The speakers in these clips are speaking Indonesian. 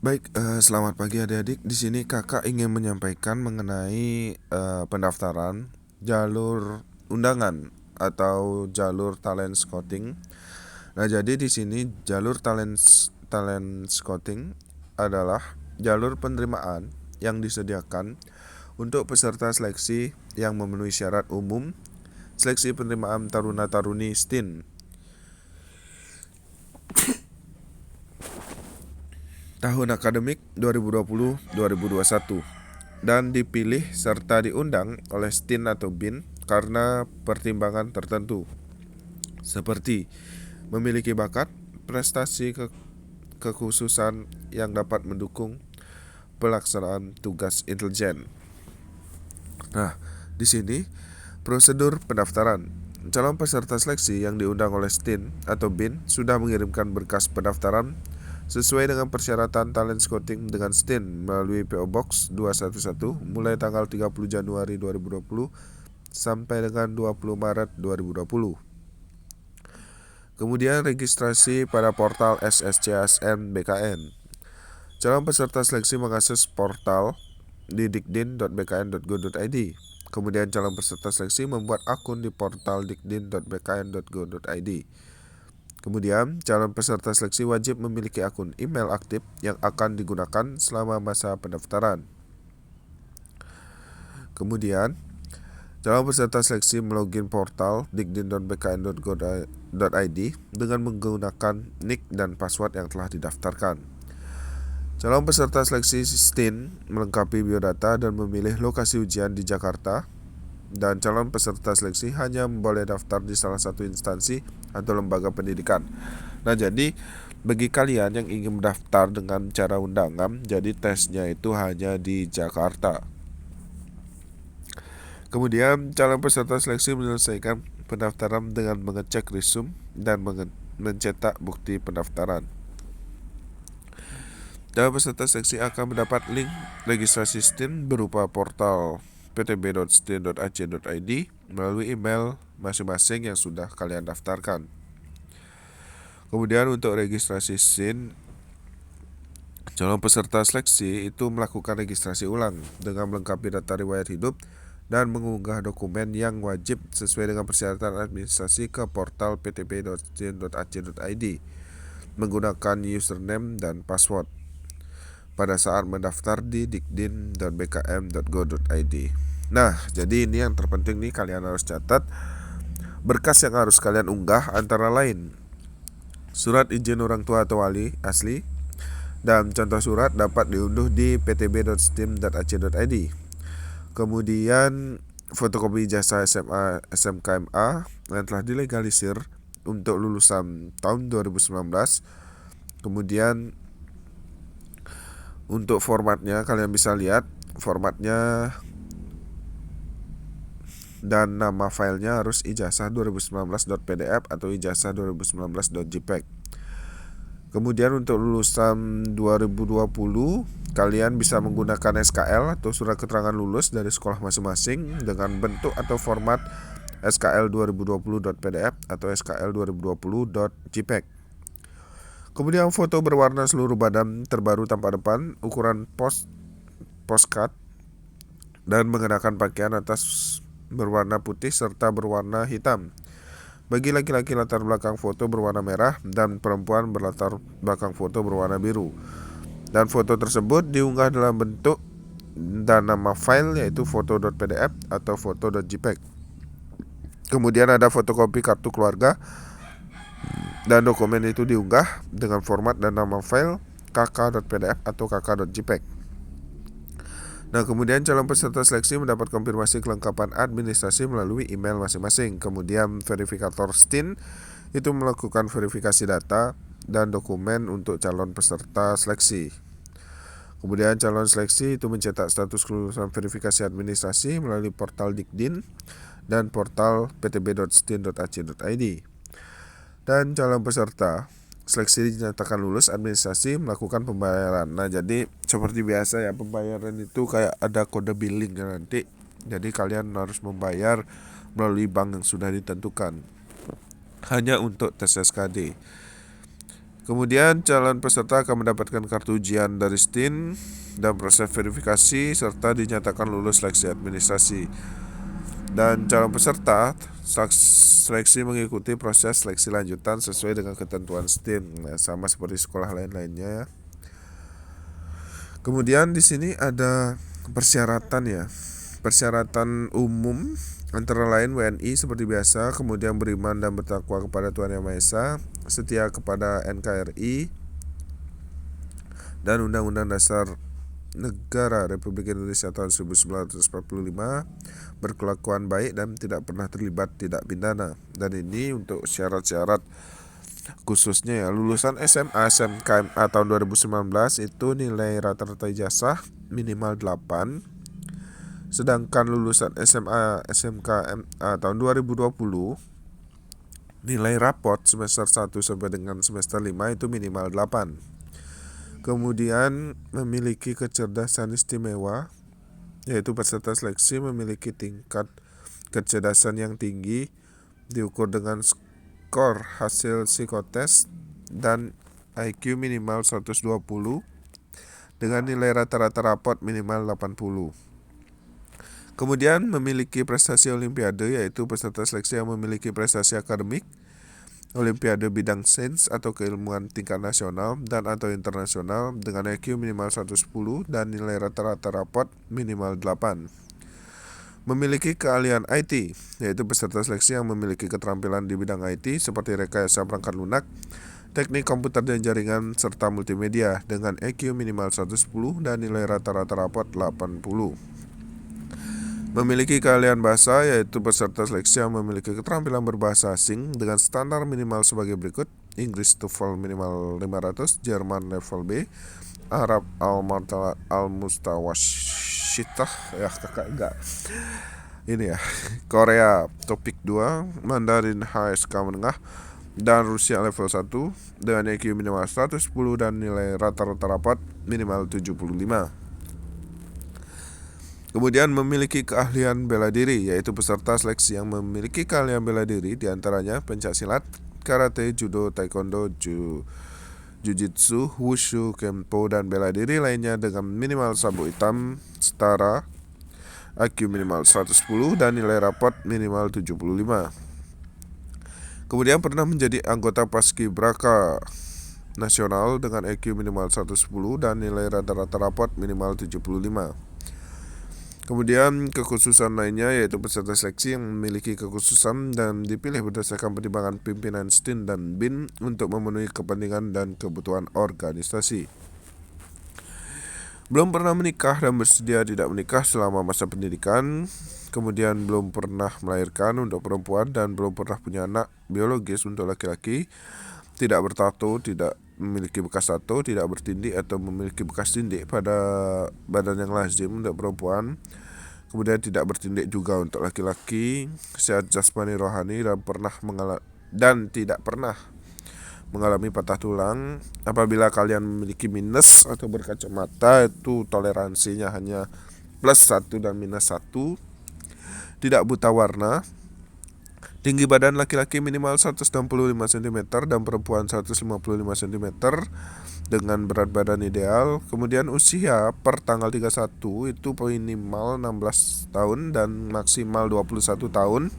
Baik, selamat pagi adik-adik. Di sini kakak ingin menyampaikan mengenai pendaftaran jalur undangan atau jalur talent scouting. Nah, jadi di sini jalur talent scouting adalah jalur penerimaan yang disediakan untuk peserta seleksi yang memenuhi syarat umum seleksi penerimaan taruna-taruni STIN tahun akademik 2020-2021 dan dipilih serta diundang oleh STIN atau BIN karena pertimbangan tertentu seperti memiliki bakat, prestasi kekhususan yang dapat mendukung pelaksanaan tugas intelijen. Nah, di sini prosedur pendaftaran. Calon peserta seleksi yang diundang oleh STIN atau BIN sudah mengirimkan berkas pendaftaran sesuai dengan persyaratan talent scouting dengan STIN melalui PO Box 211 mulai tanggal 30 Januari 2020 sampai dengan 20 Maret 2020. Kemudian registrasi pada portal SSCSN BKN. Calon peserta seleksi mengakses portal di dikdin.bkn.go.id. Kemudian calon peserta seleksi membuat akun di portal dikdin.bkn.go.id. Kemudian, calon peserta seleksi wajib memiliki akun email aktif yang akan digunakan selama masa pendaftaran. Kemudian, calon peserta seleksi melogin portal dikdin.bkn.go.id dengan menggunakan nick dan password yang telah didaftarkan. Calon peserta seleksi STIN melengkapi biodata dan memilih lokasi ujian di Jakarta, dan calon peserta seleksi hanya boleh daftar di salah satu instansi atau lembaga pendidikan. Nah, jadi bagi kalian yang ingin mendaftar dengan cara undangan, jadi tesnya itu hanya di Jakarta. Kemudian calon peserta seleksi menyelesaikan pendaftaran dengan mengecek resume dan mencetak bukti pendaftaran. Calon peserta seleksi akan mendapat link registrasi STIN berupa portal ptb.stin.ac.id melalui email masing-masing yang sudah kalian daftarkan. Kemudian untuk registrasi STIN, calon peserta seleksi itu melakukan registrasi ulang dengan melengkapi data riwayat hidup dan mengunggah dokumen yang wajib sesuai dengan persyaratan administrasi ke portal ptb.stin.ac.id menggunakan username dan password pada saat mendaftar di dikdin.bkm.go.id. Nah, jadi ini yang terpenting nih, kalian harus catat. Berkas yang harus kalian unggah antara lain surat izin orang tua atau wali asli, dan contoh surat dapat diunduh di ptb.stim.ac.id. Kemudian fotokopi ijazah SMA SMKMA yang telah dilegalisir untuk lulusan tahun 2019. Kemudian untuk formatnya kalian bisa lihat formatnya, dan nama filenya harus ijazah 2019.pdf atau ijazah 2019.jpeg. Kemudian untuk lulusan 2020 kalian bisa menggunakan SKL atau surat keterangan lulus dari sekolah masing-masing dengan bentuk atau format SKL 2020.pdf atau SKL 2020.jpeg. Kemudian foto berwarna seluruh badan terbaru tanpa depan, ukuran postcard, dan mengenakan pakaian atas berwarna putih serta berwarna hitam. Bagi laki-laki latar belakang foto berwarna merah dan perempuan berlatar belakang foto berwarna biru. Dan foto tersebut diunggah dalam bentuk dan nama file yaitu foto.pdf atau foto.jpeg. Kemudian ada fotokopi kartu keluarga dan dokumen itu diunggah dengan format dan nama file kk.pdf atau kk.jpeg. Nah, kemudian calon peserta seleksi mendapat konfirmasi kelengkapan administrasi melalui email masing-masing. Kemudian verifikator STIN itu melakukan verifikasi data dan dokumen untuk calon peserta seleksi. Kemudian calon seleksi itu mencetak status kelulusan verifikasi administrasi melalui portal Dikdin dan portal ptb.stin.ac.id. Dan calon peserta seleksi dinyatakan lulus administrasi melakukan pembayaran. Nah, jadi seperti biasa ya, pembayaran itu kayak ada kode billing nanti. Jadi kalian harus membayar melalui bank yang sudah ditentukan hanya untuk tes SKD. Kemudian calon peserta akan mendapatkan kartu ujian dari STIN dan proses verifikasi serta dinyatakan lulus seleksi administrasi. Dan calon peserta seleksi mengikuti proses seleksi lanjutan sesuai dengan ketentuan STIN. Nah, sama seperti sekolah lain-lainnya ya. Kemudian di sini ada persyaratan ya. Persyaratan umum antara lain WNI seperti biasa, kemudian beriman dan bertakwa kepada Tuhan Yang Maha Esa, setia kepada NKRI dan Undang-Undang Dasar Negara Republik Indonesia tahun 1945, berkelakuan baik dan tidak pernah terlibat tindak pidana. Dan ini untuk syarat-syarat khususnya ya, lulusan SMA SMK MA tahun 2019 itu nilai rata-rata ijazah minimal 8. Sedangkan lulusan SMA SMK MA tahun 2020 nilai rapot semester 1 sampai dengan semester 5 itu minimal 8. Kemudian memiliki kecerdasan istimewa, yaitu peserta seleksi memiliki tingkat kecerdasan yang tinggi diukur dengan skor hasil psikotes dan IQ minimal 120 dengan nilai rata-rata rapot minimal 80. Kemudian memiliki prestasi olimpiade, yaitu peserta seleksi yang memiliki prestasi akademik, olimpiade bidang sains atau keilmuan tingkat nasional dan atau internasional dengan IQ minimal 110 dan nilai rata-rata rapot minimal 8. Memiliki keahlian IT, yaitu peserta seleksi yang memiliki keterampilan di bidang IT seperti rekayasa perangkat lunak, teknik komputer dan jaringan, serta multimedia dengan IQ minimal 110 dan nilai rata-rata rapot 80. Memiliki keahlian bahasa, yaitu peserta seleksi yang memiliki keterampilan berbahasa asing dengan standar minimal sebagai berikut: Inggris TOEFL minimal 500, Jerman level B, Arab al-Mustawashitah ya kakak enggak ini ya, Korea topik 2, Mandarin HSK menengah, dan Rusia level 1 dengan IQ minimal 110 dan nilai rata-rata rapat minimal 75. Kemudian memiliki keahlian bela diri, yaitu peserta seleksi yang memiliki keahlian bela diri diantaranya pencaksilat, karate, judo, taekwondo, jujitsu, wushu, kempo, dan bela diri lainnya dengan minimal sabuk hitam setara, IQ minimal 110 dan nilai rapot minimal 75. Kemudian pernah menjadi anggota Paskibraka nasional dengan IQ minimal 110 dan nilai rata-rata rapot minimal 75. Kemudian kekhususan lainnya, yaitu peserta seleksi yang memiliki kekhususan dan dipilih berdasarkan pertimbangan pimpinan STIN dan BIN untuk memenuhi kepentingan dan kebutuhan organisasi. Belum pernah menikah dan bersedia tidak menikah selama masa pendidikan. Kemudian belum pernah melahirkan untuk perempuan dan belum pernah punya anak biologis untuk laki-laki. Tidak bertato, tidak memiliki bekas tato, tidak bertindik atau memiliki bekas tindik pada badan yang lazim untuk perempuan. Kemudian tidak bertindik juga untuk laki-laki, sehat jasmani rohani dan tidak pernah mengalami patah tulang. Apabila kalian memiliki minus atau berkacamata, itu toleransinya hanya +1 dan -1. Tidak buta warna. Tinggi badan laki-laki minimal 165 cm dan perempuan 155 cm dengan berat badan ideal. Kemudian usia per tanggal 31 itu minimal 16 tahun dan maksimal 21 tahun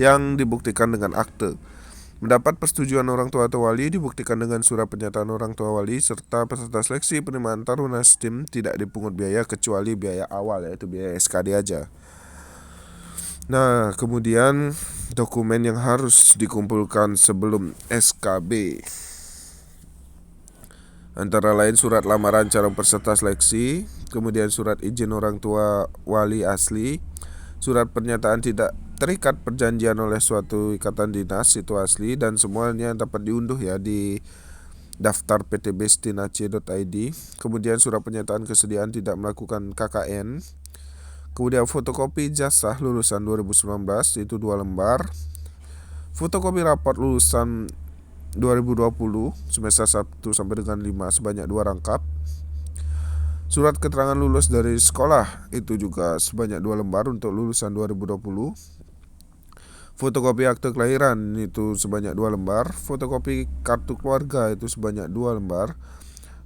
yang dibuktikan dengan akte. Mendapat persetujuan orang tua atau wali dibuktikan dengan surat pernyataan orang tua wali, serta peserta seleksi penerimaan taruna STIM tidak dipungut biaya kecuali biaya awal, yaitu biaya SKD aja. Nah, kemudian dokumen yang harus dikumpulkan sebelum SKB antara lain surat lamaran calon peserta seleksi, kemudian surat izin orang tua wali asli, surat pernyataan tidak terikat perjanjian oleh suatu ikatan dinas itu asli, dan semuanya dapat diunduh ya di daftar ptb.stin.ac.id. Kemudian surat pernyataan kesediaan tidak melakukan KKN. Kemudian fotokopi ijazah lulusan 2019 itu 2 lembar. Fotokopi raport lulusan 2020 semester 1 sampai dengan 5 sebanyak 2 rangkap. Surat keterangan lulus dari sekolah itu juga sebanyak 2 lembar untuk lulusan 2020. Fotokopi akte kelahiran itu sebanyak 2 lembar, fotokopi kartu keluarga itu sebanyak 2 lembar,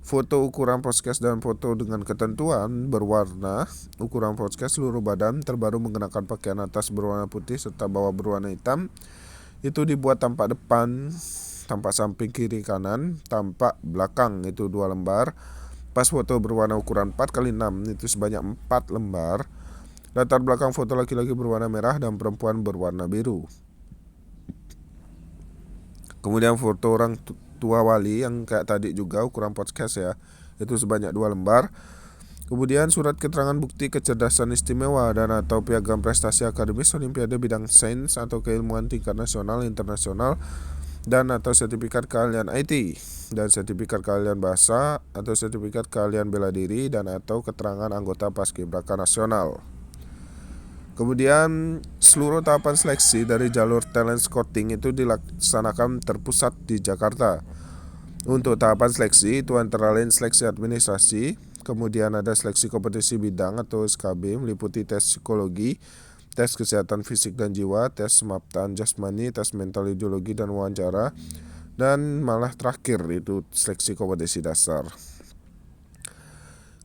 foto ukuran podcast dan foto dengan ketentuan berwarna, ukuran podcast seluruh badan terbaru menggunakan pakaian atas berwarna putih serta bawah berwarna hitam, itu dibuat tampak depan, tampak samping kiri kanan, tampak belakang itu 2 lembar, pas foto berwarna ukuran 4x6 itu sebanyak 4 lembar, latar belakang foto laki-laki berwarna merah dan perempuan berwarna biru. Kemudian foto orang tua wali yang kayak tadi juga ukuran podcast ya, itu sebanyak 2 lembar. Kemudian surat keterangan bukti kecerdasan istimewa dan atau piagam prestasi akademis olimpiade bidang sains atau keilmuan tingkat nasional internasional dan atau sertifikat keahlian IT dan sertifikat keahlian bahasa atau sertifikat keahlian bela diri dan atau keterangan anggota paskibraka nasional. Kemudian seluruh tahapan seleksi dari jalur talent scouting itu dilaksanakan terpusat di Jakarta. Untuk tahapan seleksi itu antara lain seleksi administrasi, kemudian ada seleksi kompetisi bidang atau SKB meliputi tes psikologi, tes kesehatan fisik dan jiwa, tes semaptaan jasmani, tes mental ideologi dan wawancara, dan malah terakhir itu seleksi kompetisi dasar.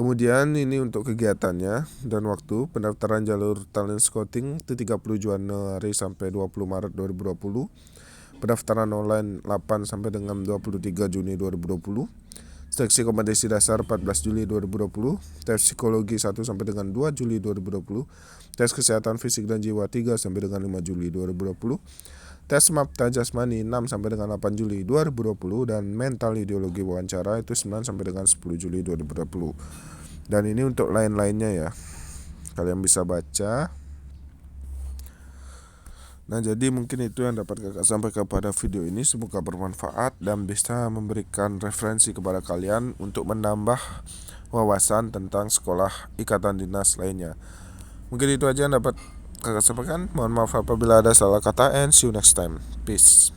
Kemudian ini untuk kegiatannya dan waktu pendaftaran jalur talent scouting itu 30 Januari sampai 20 Maret 2020. Pendaftaran online 8 sampai dengan 23 Juni 2020. Seleksi kompetisi dasar 14 Juli 2020. Tes psikologi 1 sampai dengan 2 Juli 2020. Tes kesehatan fisik dan jiwa 3 sampai dengan 5 Juli 2020. Tes mapta jasmani 6 sampai dengan 8 Juli 2020 dan mental ideologi wawancara itu 9 sampai dengan 10 Juli 2020. Dan ini untuk lain-lainnya ya. Kalian bisa baca. Nah, jadi mungkin itu yang dapat kakak sampaikan pada video ini. Semoga bermanfaat dan bisa memberikan referensi kepada kalian untuk menambah wawasan tentang sekolah ikatan dinas lainnya. Mungkin itu aja yang dapat kakak sampaikan. Mohon maaf apabila ada salah kata and see you next time. Peace.